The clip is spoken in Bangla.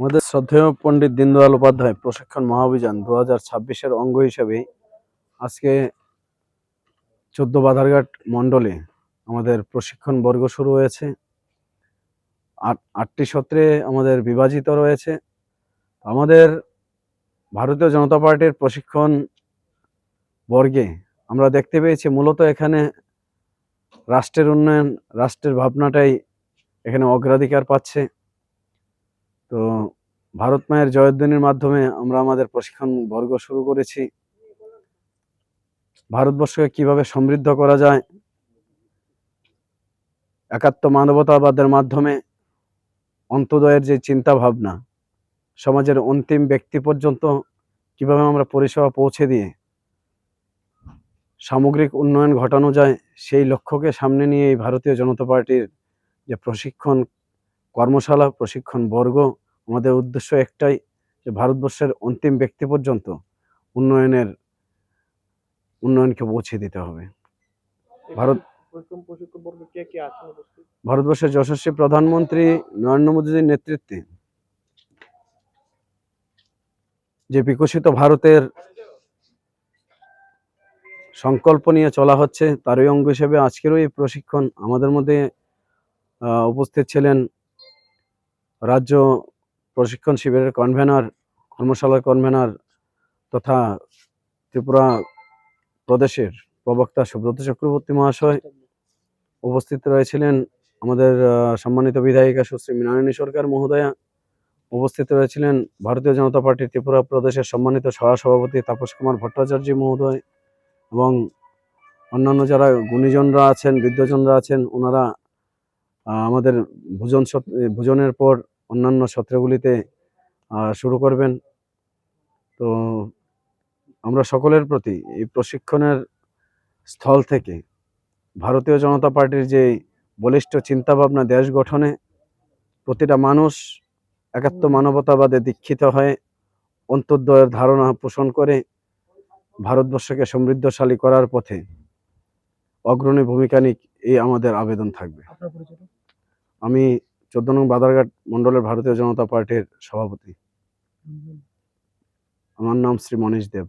আমাদের শ্রদ্ধেয় পণ্ডিত দীনদয়াল উপাধ্যায় প্রশিক্ষণ মহাঅভিযান 2026-এর অঙ্গ হিসেবে আজকে 14 বাধারঘাট মণ্ডলে আমাদের প্রশিক্ষণ বর্গ শুরু হয়েছে। 8টি সত্রে আমাদের বিভাজিত রয়েছে। আমাদের ভারতীয় জনতা পার্টির প্রশিক্ষণ বর্গে আমরা দেখতে পেয়েছি মূলত এখানে রাষ্ট্রের উন্নয়ন, রাষ্ট্রের ভাবনাটাই এখানে অগ্রাধিকার পাচ্ছে। তো ভারত মায়ের জয়ধ্বনির মাধ্যমে আমরা আমাদের প্রশিক্ষণ বর্গ শুরু করেছি। ভারতবর্ষকে কিভাবে সমৃদ্ধ করা যায়, একাত্ম মানবতাবাদের মাধ্যমে অন্তোদয়ের যে চিন্তা ভাবনা, সমাজের অন্তিম ব্যক্তি পর্যন্ত কিভাবে আমরা পরিষেবা পৌঁছে দিয়ে সামগ্রিক উন্নয়ন ঘটানো যায়, সেই লক্ষ্যকে সামনে নিয়ে এই ভারতীয় জনতা পার্টির যে প্রশিক্ষণ কর্মশালা, প্রশিক্ষণ বর্গ, আমাদের উদ্দেশ্য একটাই যে ভারতবর্ষের অন্তিম ব্যক্তি পর্যন্ত উন্নয়নকে পৌঁছে দিতে হবে। ভারতবর্ষের যশস্বী প্রধানমন্ত্রী নরেন্দ্র মোদীর নেতৃত্বে যে বিকশিত ভারতের সংকল্প নিয়ে চলা হচ্ছে, তারই অঙ্গ হিসেবে আজকেরও এই প্রশিক্ষণ। আমাদের মধ্যে উপস্থিত ছিলেন রাজ্য প্রশিক্ষণ শিবিরের কনভেনর, কর্মশালার কনভেনর তথা ত্রিপুরা প্রদেশের প্রবক্তা সুব্রত চক্রবর্তী মহাশয়। উপস্থিত রয়েছিলেন আমাদের সম্মানিত বিধায়িকা সুশ্রী মৃণালিনী সরকার মহোদয়া। উপস্থিত রয়েছিলেন ভারতীয় জনতা পার্টি ত্রিপুরা প্রদেশের সম্মানিত সহসভাপতি তাপস কুমার ভট্টাচার্য মহোদয় এবং অন্যান্য যারা গুণীজনরা আছেন, বিদ্বজনরা আছেন, ওনারা আমাদের ভোজনের পর অন্যান্য সত্রগুলিতে শুরু করবেন। তো আমরা সকলের প্রতি এই প্রশিক্ষণের স্থল থেকে ভারতীয় জনতা পার্টির যে বলিষ্ঠ চিন্তাভাবনা দেশ গঠনে, প্রতিটা মানুষ একাত্ম মানবতাবাদে দীক্ষিত হয়ে অন্তর্দয়ের ধারণা পোষণ করে ভারতবর্ষকে সমৃদ্ধশালী করার পথে অগ্রণী ভূমিকা নিক, এই আমাদের আবেদন থাকবে। আমি 14 নং বাধারঘাট মণ্ডলের ভারতীয় জনতা পার্টির সভাপতি। আমার নাম শ্রী মনীশ দেব।